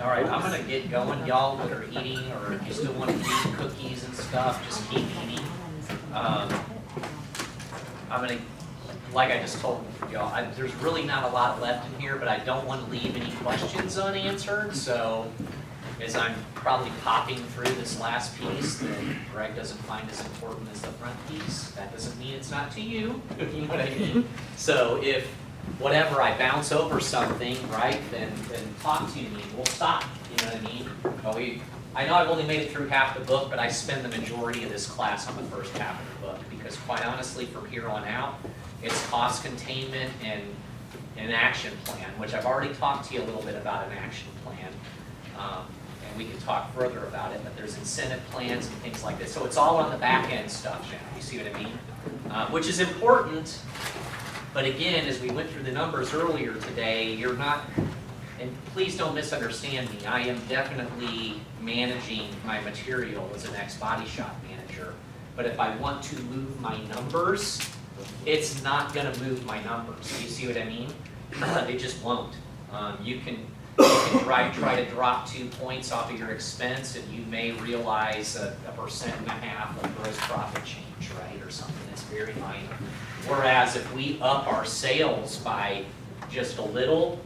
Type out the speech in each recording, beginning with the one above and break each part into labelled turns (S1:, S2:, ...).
S1: All right, I'm gonna get going, y'all that are eating, or if you still want to eat cookies and stuff, just keep eating. I'm gonna, like I just told y'all, there's really not a lot left in here, but I don't want to leave any questions unanswered, so as I'm probably popping through this last piece that Greg doesn't find as important as the front piece, that doesn't mean it's not to you, you know what I mean? So if whatever I bounce over something, right, then talk to me, we'll stop, you know what I mean? I know I've only made it through half the book, but I spend the majority of this class on the first half of the book, because quite honestly, from here on out, it's cost containment and an action plan, which I've already talked to you a little bit about an action plan. And we can talk further about it, but there's incentive plans and things like this. So it's all on the back end stuff, Shannon. You see what I mean? Which is important, but again, as we went through the numbers earlier today, you're not, and please don't misunderstand me, I am definitely managing my material as an ex-body shop manager. But if I want to move my numbers, it's not going to move my numbers. You see what I mean? It just won't. You can try to drop 2 points off of your expense, and you may realize a 1.5% of gross profit change, right, or something that's very minor. Whereas if we up our sales by just a little,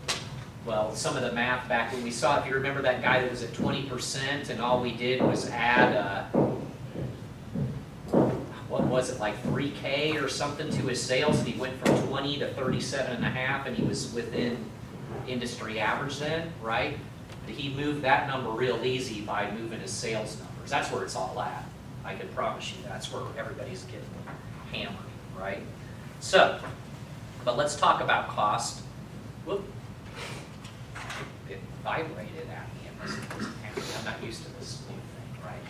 S1: well, some of the math back when we saw, if you remember that guy that was at 20%, and all we did was add what was it, like 3K or something to his sales, and he went from 20 to 37.5, and he was within industry average then, right? He moved that number real easy by moving his sales numbers. That's where it's all at. I can promise you that's where everybody's getting hammered, right? So, but let's talk about cost. Whoop. It vibrated at me and wasn't happy. I'm not used to this new thing, right?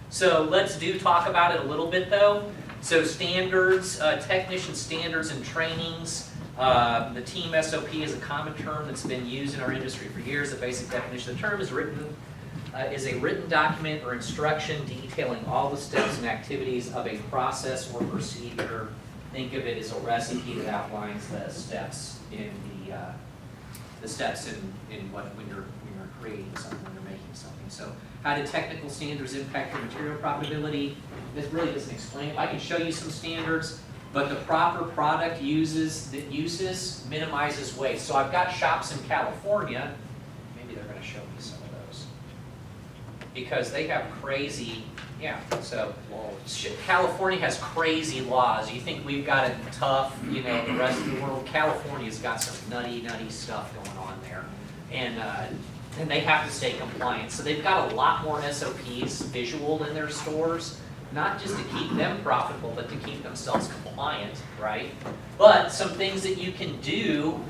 S1: So let's talk about it a little bit though. So standards, technician standards and trainings. The team SOP is a common term that's been used in our industry for years. The basic definition of the term is a written document or instruction detailing all the steps and activities of a process or procedure. Think of it as a recipe that outlines the steps in when you're creating something, when you're making something. So, how do technical standards impact your material profitability? This really doesn't explain it. I can show you some standards. But the proper product uses minimizes waste. So I've got shops in California, maybe they're going to show me some of those, because they have crazy, so California has crazy laws. You think we've got it tough, the rest of the world, California's got some nutty stuff going on there. And they have to stay compliant. So they've got a lot more SOPs visual in their stores, not just to keep them profitable, but to keep themselves compliant, right? But some things that you can do,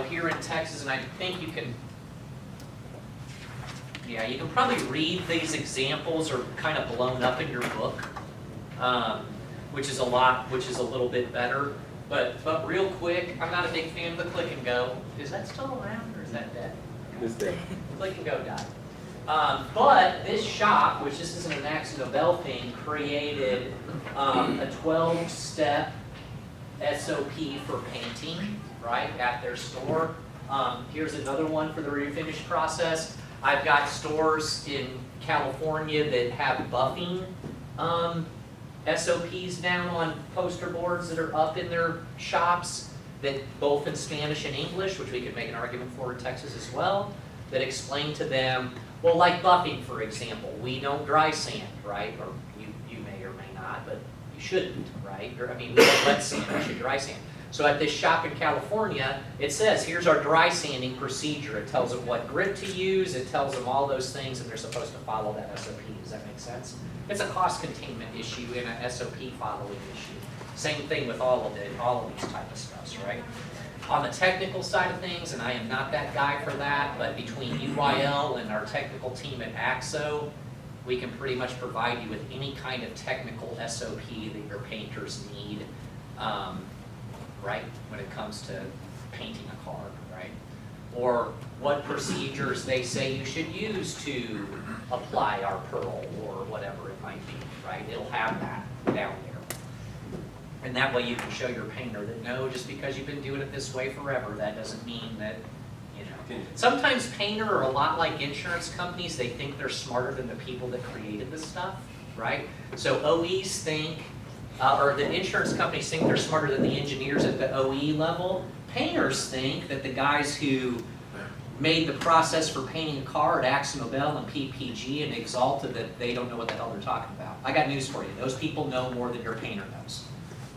S1: here in Texas, and I think you can, you can probably read these examples are kind of blown up in your book, which is a little bit better. But real quick, I'm not a big fan of the click and go. Is that still around or is that dead?
S2: It's dead.
S1: Click and go died. But this shop, which this isn't an Max Nobel thing, created a 12-step SOP for painting, right, at their store. Here's another one for the refinish process. I've got stores in California that have buffing SOPs down on poster boards that are up in their shops, that both in Spanish and English, which we could make an argument for in Texas as well, that explain to them, well, like buffing, for example, we don't dry sand, right? Or you may or may not, but you shouldn't, right? We don't wet sand, we should dry sand. So at this shop in California, it says, here's our dry sanding procedure. It tells them what grit to use, it tells them all those things, and they're supposed to follow that SOP. Does that make sense? It's a cost containment issue and a SOP following issue. Same thing with all of these type of stuffs, right? On the technical side of things, and I am not that guy for that, but between UYL and our technical team at AXO, we can pretty much provide you with any kind of technical SOP that your painters need, right, when it comes to painting a car, right? Or what procedures they say you should use to apply our pearl or whatever it might be, right? It'll have that down there. And that way you can show your painter that no, just because you've been doing it this way forever, that doesn't mean that, you know. Sometimes painter are a lot like insurance companies. They think they're smarter than the people that created the stuff, right? So OEs think, or the insurance companies think they're smarter than the engineers at the OE level. Painters think that the guys who made the process for painting a car at AkzoNobel and PPG and Exalta, that they don't know what the hell they're talking about. I got news for you. Those people know more than your painter knows.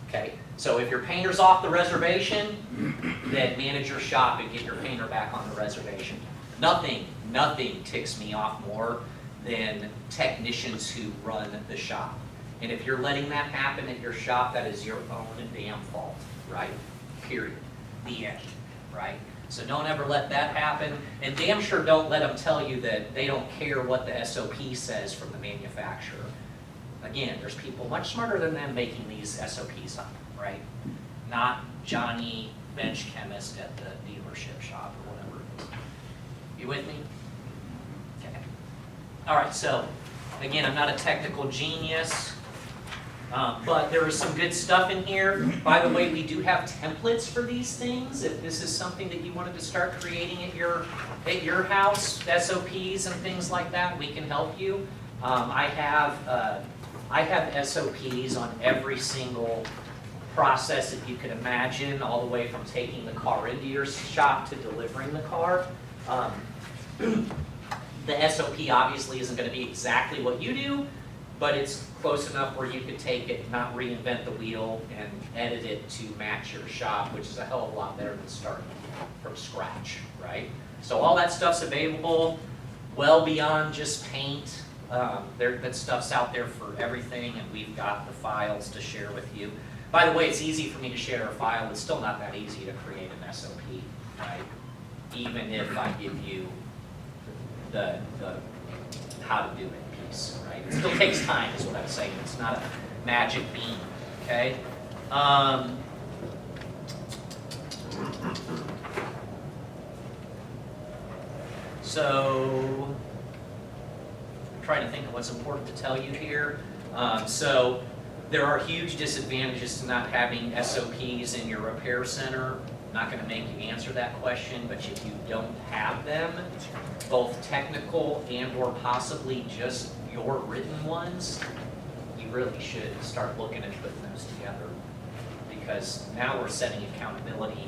S1: Okay, so if your painter's off the reservation, then manage your shop and get your painter back on the reservation. Nothing ticks me off more than technicians who run the shop. And if you're letting that happen at your shop, that is your own damn fault, right? Period. The end, right? So don't ever let that happen. And damn sure don't let them tell you that they don't care what the SOP says from the manufacturer. Again, there's people much smarter than them making these SOPs up, right? Not Johnny bench chemist at the dealership shop or whatever it is. You with me? Okay. All right, so again, I'm not a technical genius, but there is some good stuff in here. By the way, we do have templates for these things. If this is something that you wanted to start creating at your house, SOPs and things like that, we can help you. I have SOPs on every single process that you could imagine, all the way from taking the car into your shop to delivering the car. The SOP obviously isn't going to be exactly what you do, but it's close enough where you could take it, not reinvent the wheel, and edit it to match your shop, which is a hell of a lot better than starting from scratch, right? So all that stuff's available, well beyond just paint. That stuff's out there for everything, and we've got the files to share with you. By the way, it's easy for me to share a file. It's still not that easy to create an SOP, right? Even if I give you the how to do it piece, right? It still takes time, is what I'm saying. It's not a magic bean, okay? So, I'm trying to think of what's important to tell you here. So there are huge disadvantages to not having SOPs in your repair center. I'm not going to make you answer that question, but if you don't have them, both technical and or possibly just your written ones, you really should start looking at putting those together. Because now we're setting accountability,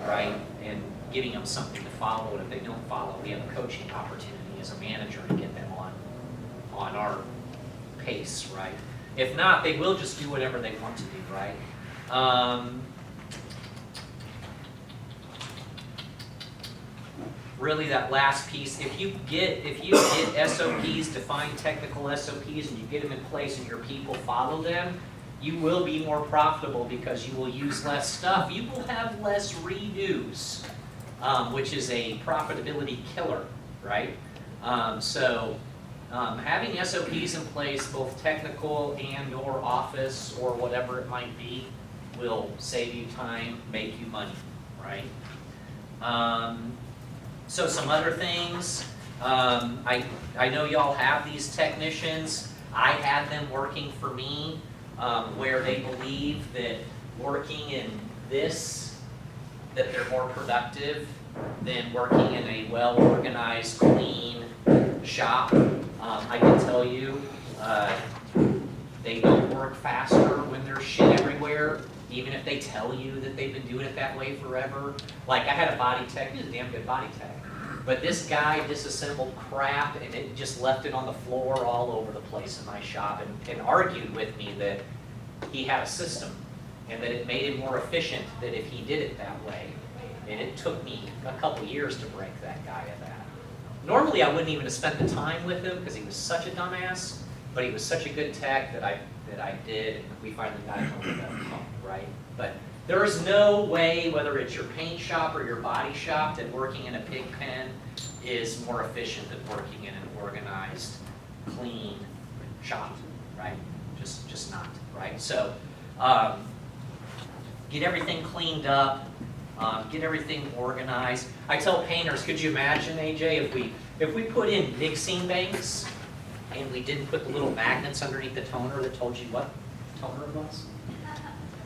S1: right, and giving them something to follow, and if they don't follow, we have a coaching opportunity as a manager to get them on our pace, right? If not, they will just do whatever they want to do, right? Really, that last piece, if you get SOPs, defined technical SOPs, and you get them in place and your people follow them, you will be more profitable because you will use less stuff. You will have less redos, which is a profitability killer, right? Having SOPs in place, both technical and or office or whatever it might be, will save you time, make you money, right? So some other things, I know y'all have these technicians. I had them working for me where they believe that working in this, that they're more productive than working in a well-organized, clean shop. I can tell you, they don't work faster when there's shit everywhere, even if they tell you that they've been doing it that way forever. Like, I had a body tech, he was a damn good body tech, but this guy disassembled crap and it just left it on the floor all over the place in my shop, and argued with me that he had a system and that it made him more efficient that if he did it that way. And it took me a couple years to break that guy of that. Normally I wouldn't even have spent the time with him because he was such a dumbass, but he was such a good tech that I did, and we finally got him over the hump, right? But there is no way, whether it's your paint shop or your body shop, that working in a pig pen is more efficient than working in an organized, clean shop, right? Just not, right? So get everything cleaned up. Get everything organized. I tell painters, could you imagine, AJ, if we put in mixing banks and we didn't put the little magnets underneath the toner that told you what toner it was?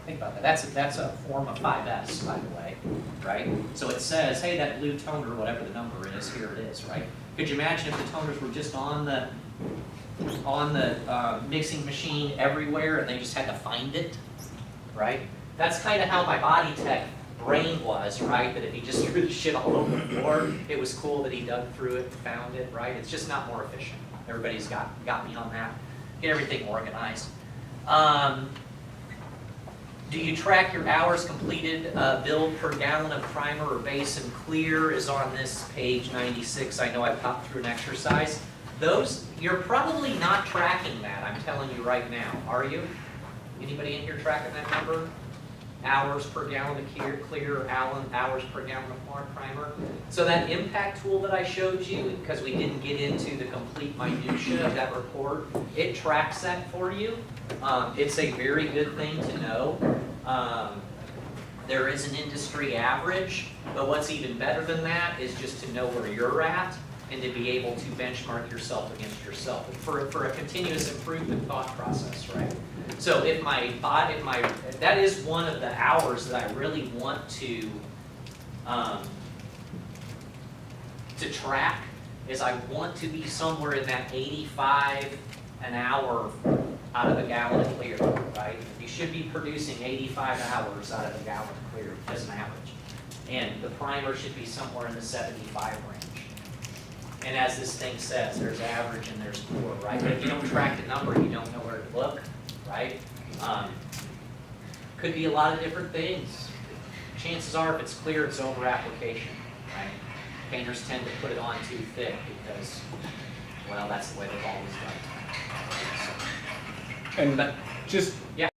S1: Think about that. That's a form of 5S, by the way, right? So it says, hey, that blue toner, whatever the number is, here it is, right? Could you imagine if the toners were just on the mixing machine everywhere and they just had to find it, right? That's kind of how my body tech brain was, right? That if he just threw the shit all over the floor, it was cool that he dug through it and found it, right? It's just not more efficient. Everybody's got me on that. Get everything organized. Do you track your hours completed? Build per gallon of primer or base and clear is on this page 96. I know I popped through an exercise. Those, you're probably not tracking that, I'm telling you right now. Are you? Anybody in here tracking that number? Hours per gallon of clear, hours per gallon of primer. So that impact tool that I showed you, because we didn't get into the complete minutia of that report, it tracks that for you. It's a very good thing to know. There is an industry average, but what's even better than that is just to know where you're at and to be able to benchmark yourself against yourself for a continuous improvement thought process, right? So if that is one of the hours that I really want to track, is I want to be somewhere in that 85 an hour out of a gallon of clear, right? You should be producing 85 hours out of a gallon of clear as an average. And the primer should be somewhere in the 75 range. And as this thing says, there's average and there's poor, right? But if you don't track the number, you don't know where to look, right? Could be a lot of different things. Chances are, if it's clear, it's over application, right? Painters tend to put it on too thick because, well, that's the way they've always done it.
S2: And just
S1: yeah.